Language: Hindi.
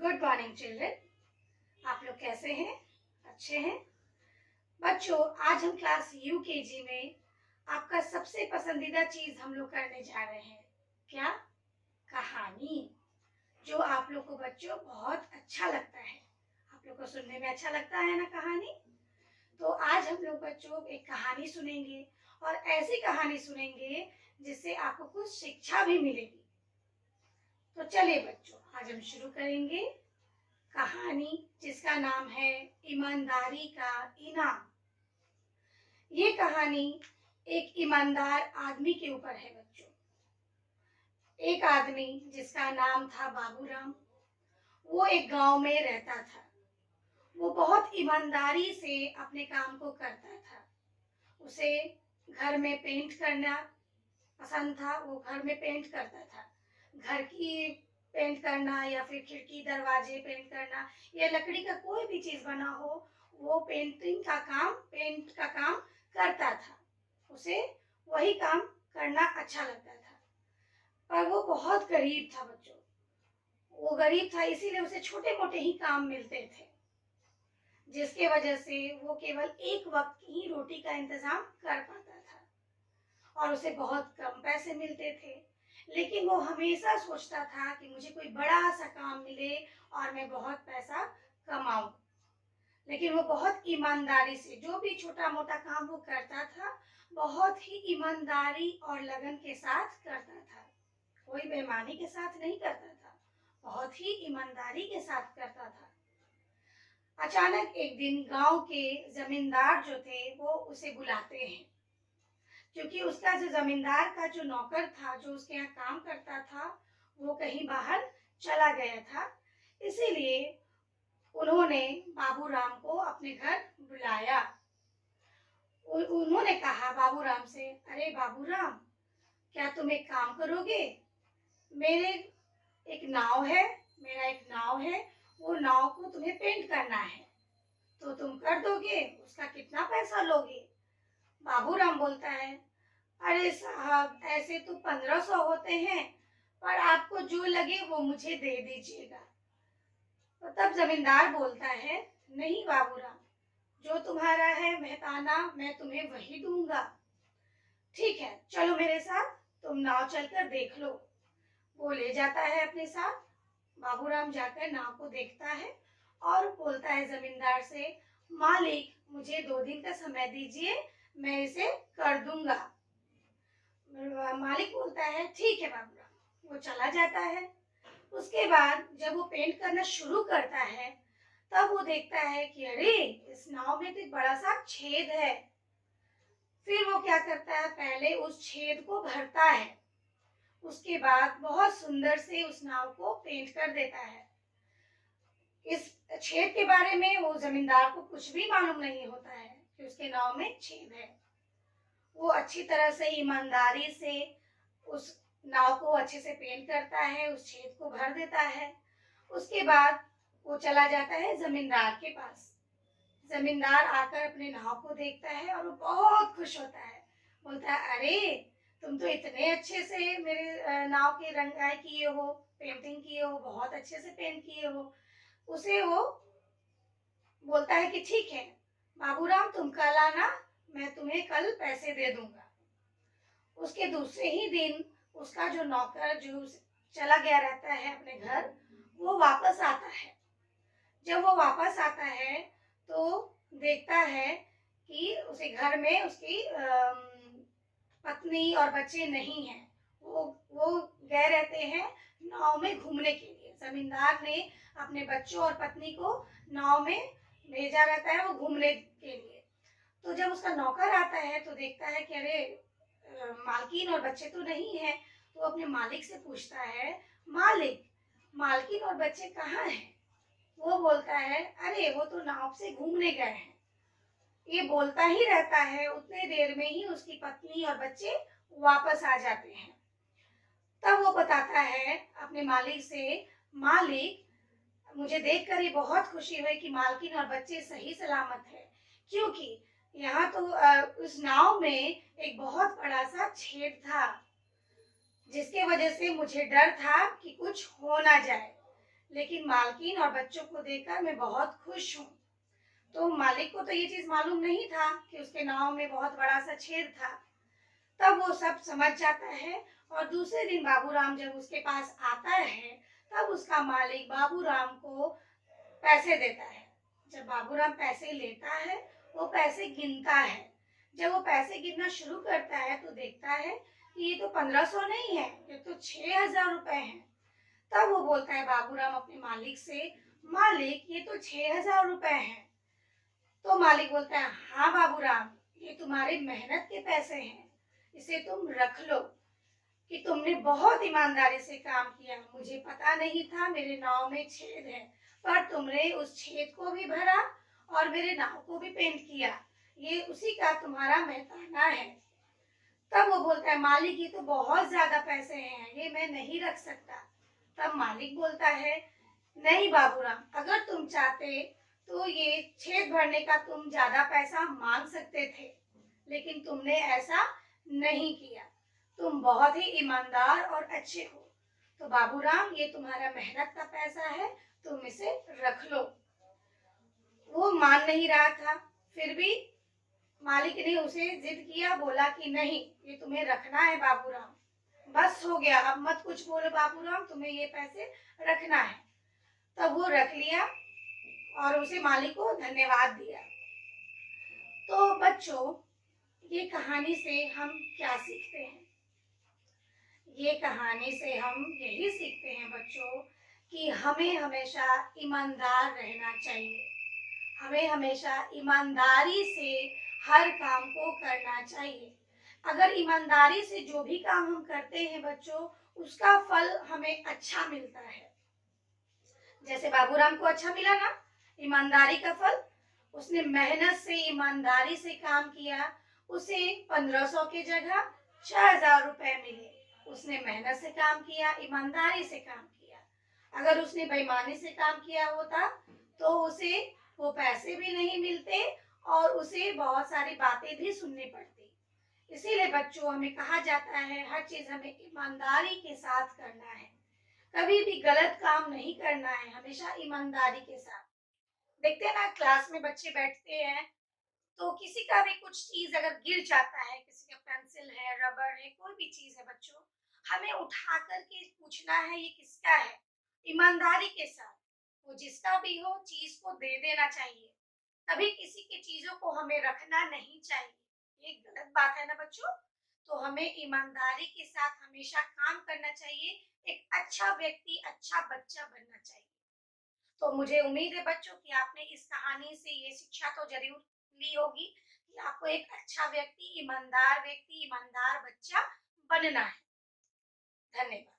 Good morning children. आप लोग कैसे हैं? अच्छे हैं? बच्चों, आज हम क्लास यूकेजी में आपका सबसे पसंदीदा चीज हम लोग करने जा रहे हैं। क्या? कहानी। जो आप लोग को बच्चों बहुत अच्छा लगता है। आप लोग को सुनने में अच्छा लगता है ना कहानी? तो आज हम लोग बच्चों एक कहानी सुनेंगे और ऐसी कहानी सुनेंगे जिससे आपको कुछ शिक्षा भी मिलेगी। तो चलिए बच्चों, आज हम शुरू करेंगे कहानी जिसका नाम है ईमानदारी का इनाम। ये कहानी एक ईमानदार आदमी के ऊपर है बच्चों। एक आदमी जिसका नाम था बाबूराम। वो एक गांव में रहता था। वो बहुत ईमानदारी से अपने काम को करता था। उसे घर में पेंट करना पसंद था। वो घर में पेंट करता था। घर की पेंट करना या फिर खिड़की दरवाजे पेंट करना या लकड़ी का कोई भी चीज बना हो, वो पेंट का काम करता था। उसे वही काम करना अच्छा लगता था। पर वो बहुत गरीब था बच्चों। वो गरीब था, इसीलिए उसे छोटे मोटे ही काम मिलते थे, जिसके वजह से वो केवल एक वक्त की ही रोटी का इंतजाम कर पाता था और उसे बहुत कम पैसे मिलते थे। लेकिन वो हमेशा सोचता था कि मुझे कोई बड़ा सा काम मिले और मैं बहुत पैसा कमाऊं। लेकिन वो बहुत ईमानदारी से जो भी छोटा मोटा काम वो करता था, बहुत ही ईमानदारी और लगन के साथ करता था। कोई बेईमानी के साथ नहीं करता था, बहुत ही ईमानदारी के साथ करता था। अचानक एक दिन गांव के जमींदार जो थे वो उसे बुलाते हैं, क्योंकि उसका जो जमींदार का जो नौकर था, जो उसके यहाँ काम करता था, वो कहीं बाहर चला गया था। इसीलिए उन्होंने बाबूराम को अपने घर बुलाया। उन्होंने कहा बाबूराम से, अरे बाबूराम, क्या तुम एक काम करोगे? मेरे एक नाव है मेरा एक नाव है, वो नाव को तुम्हें पेंट करना है, तो तुम कर दोगे? उसका कितना पैसा लोगे? बाबूराम बोलता है, अरे साहब, ऐसे तो 1500 होते हैं, पर आपको जो लगे वो मुझे दे दीजिएगा। तो तब जमींदार बोलता है, नहीं बाबूराम, जो तुम्हारा है मेहताना, मैं तुम्हें वही दूंगा। ठीक है, चलो मेरे साथ, तुम नाव चलकर देख लो। वो ले जाता है अपने साथ। बाबूराम जाकर नाव को देखता है और बोलता है जमींदार से, मालिक, मुझे 2 दिन का समय दीजिए, मैं इसे कर दूंगा। मालिक बोलता है, ठीक है बाबूराम। वो चला जाता है। उसके बाद जब वो पेंट करना शुरू करता है, तब वो देखता है कि अरे, इस नाव में तो एक बड़ा सा छेद है। फिर वो क्या करता है, पहले उस छेद को भरता है। उसके बाद बहुत सुंदर से उस नाव को पेंट कर देता है। इस छेद के बारे में वो जमींदार को कुछ भी मालूम नहीं होता है कि उसके नाव में छेद है। वो अच्छी तरह से ईमानदारी से उस नाव को अच्छे से पेंट करता है, उस छेद को भर देता है। उसके बाद वो चला जाता है जमींदार के पास। जमींदार आकर अपने नाव को देखता है और वो बहुत खुश होता है। बोलता है, अरे, तुम तो इतने अच्छे से मेरे नाव की रंगाई किए हो, पेंटिंग किए हो, बहुत अच्छे से पेंट किए हो। उसे वो बोलता है कि ठीक है बाबूराम, तुम कल आना, मैं तुम्हें कल पैसे दे दूंगा। उसके दूसरे ही दिन उसका जो नौकर जो चला गया रहता है अपने घर, वो वापस आता है। जब वो वापस आता है तो देखता है कि उसे घर में उसकी पत्नी और बच्चे नहीं हैं। वो गए रहते हैं नाव में घूमने के लिए। जमींदार ने अपने बच्चों और पत्नी को नाव में भेजा रहता है वो घूमने के लिए। तो जब उसका नौकर आता है तो देखता है कि अरे, मालकिन और बच्चे तो नहीं है। तो अपने मालिक से पूछता है, मालिक, मालकिन और बच्चे कहाँ हैं? वो बोलता है, अरे, वो तो नाव से घूमने गए हैं। ये बोलता ही रहता है, उतने देर में ही उसकी पत्नी और बच्चे वापस आ जाते हैं। तब वो बताता है अपने मालिक से, मालिक, मुझे देखकर ही बहुत खुशी हुई कि मालकिन और बच्चे सही सलामत है, क्योंकि यहाँ तो उस नाव में एक बहुत बड़ा सा छेद था, जिसके वजह से मुझे डर था कि कुछ हो ना जाए। लेकिन मालकिन और बच्चों को देखकर मैं बहुत खुश हूँ। तो मालिक को तो ये चीज मालूम नहीं था कि उसके नाव में बहुत बड़ा सा छेद था। तब वो सब समझ जाता है और दूसरे दिन बाबूराम जब उसके पास आता है, तब उसका मालिक बाबूराम को पैसे देता है। जब बाबूराम पैसे लेता है, वो पैसे गिनता है। जब वो पैसे गिनना शुरू करता है तो देखता है कि ये तो 1500 नहीं है, ये तो 6000 रुपए हैं। तब वो बोलता है बाबूराम अपने मालिक से, मालिक ये तो 6000 रुपए हैं। तो मालिक बोलता है, हाँ बाबूराम, ये तुम्हारी मेहनत के पैसे हैं, इसे तुम रख लो कि तुमने बहुत ईमानदारी से काम किया। मुझे पता नहीं था मेरे नाव में छेद है, पर तुमने उस छेद को भी भरा और मेरे नाव को भी पेंट किया। ये उसी का तुम्हारा मेहताना है। तब वो बोलता है, मालिक ये तो बहुत ज्यादा पैसे हैं, ये मैं नहीं रख सकता। तब मालिक बोलता है, नहीं बाबूराम, अगर तुम चाहते तो ये छेद भरने का तुम ज्यादा पैसा मांग सकते थे, लेकिन तुमने ऐसा नहीं किया। तुम बहुत ही ईमानदार और अच्छे हो। तो बाबूराम, ये तुम्हारा मेहनत का पैसा है, तुम इसे रख लो। वो मान नहीं रहा था, फिर भी मालिक ने उसे जिद किया, बोला कि नहीं, ये तुम्हें रखना है बाबूराम। बस हो गया, अब मत कुछ बोलो बाबूराम, तुम्हें ये पैसे रखना है। तब वो रख लिया और उसे मालिक को धन्यवाद दिया। तो बच्चों, ये कहानी से हम क्या सीखते हैं? ये कहानी से हम यही सीखते हैं बच्चों कि हमें हमेशा ईमानदार रहना चाहिए। हमें हमेशा ईमानदारी से हर काम को करना चाहिए। अगर ईमानदारी से जो भी काम हम करते हैं बच्चों, उसका फल हमें अच्छा मिलता है। जैसे बाबूराम को अच्छा मिला ना ईमानदारी का फल, उसने मेहनत से ईमानदारी से काम किया, उसे 1500 की जगह 6000 रुपए मिले। उसने मेहनत से काम किया, ईमानदारी से काम किया। अगर उसने बेईमानी से काम किया होता तो उसे वो पैसे भी नहीं मिलते और उसे बहुत सारी बातें भी सुननी पड़ती। इसीलिए बच्चों, हमें कहा जाता है हर चीज हमें ईमानदारी के साथ करना है। कभी भी गलत काम नहीं करना है, हमेशा ईमानदारी के साथ। देखते हैं ना, क्लास में बच्चे बैठते हैं तो किसी का भी कुछ चीज अगर गिर जाता है, किसी का पेंसिल है, रबर है, कोई भी चीज है बच्चों, हमें उठा करके पूछना है ये किसका है, ईमानदारी के साथ। वो जिसका भी हो, चीज को दे देना चाहिए। कभी किसी की चीजों को हमें रखना नहीं चाहिए, ये गलत बात है ना बच्चों। तो हमें ईमानदारी के साथ हमेशा काम करना चाहिए, एक अच्छा व्यक्ति, अच्छा बच्चा बनना चाहिए। तो मुझे उम्मीद है बच्चों कि आपने इस कहानी से ये शिक्षा तो जरूर ली होगी कि आपको एक अच्छा व्यक्ति, ईमानदार बच्चा बनना है। धन्यवाद।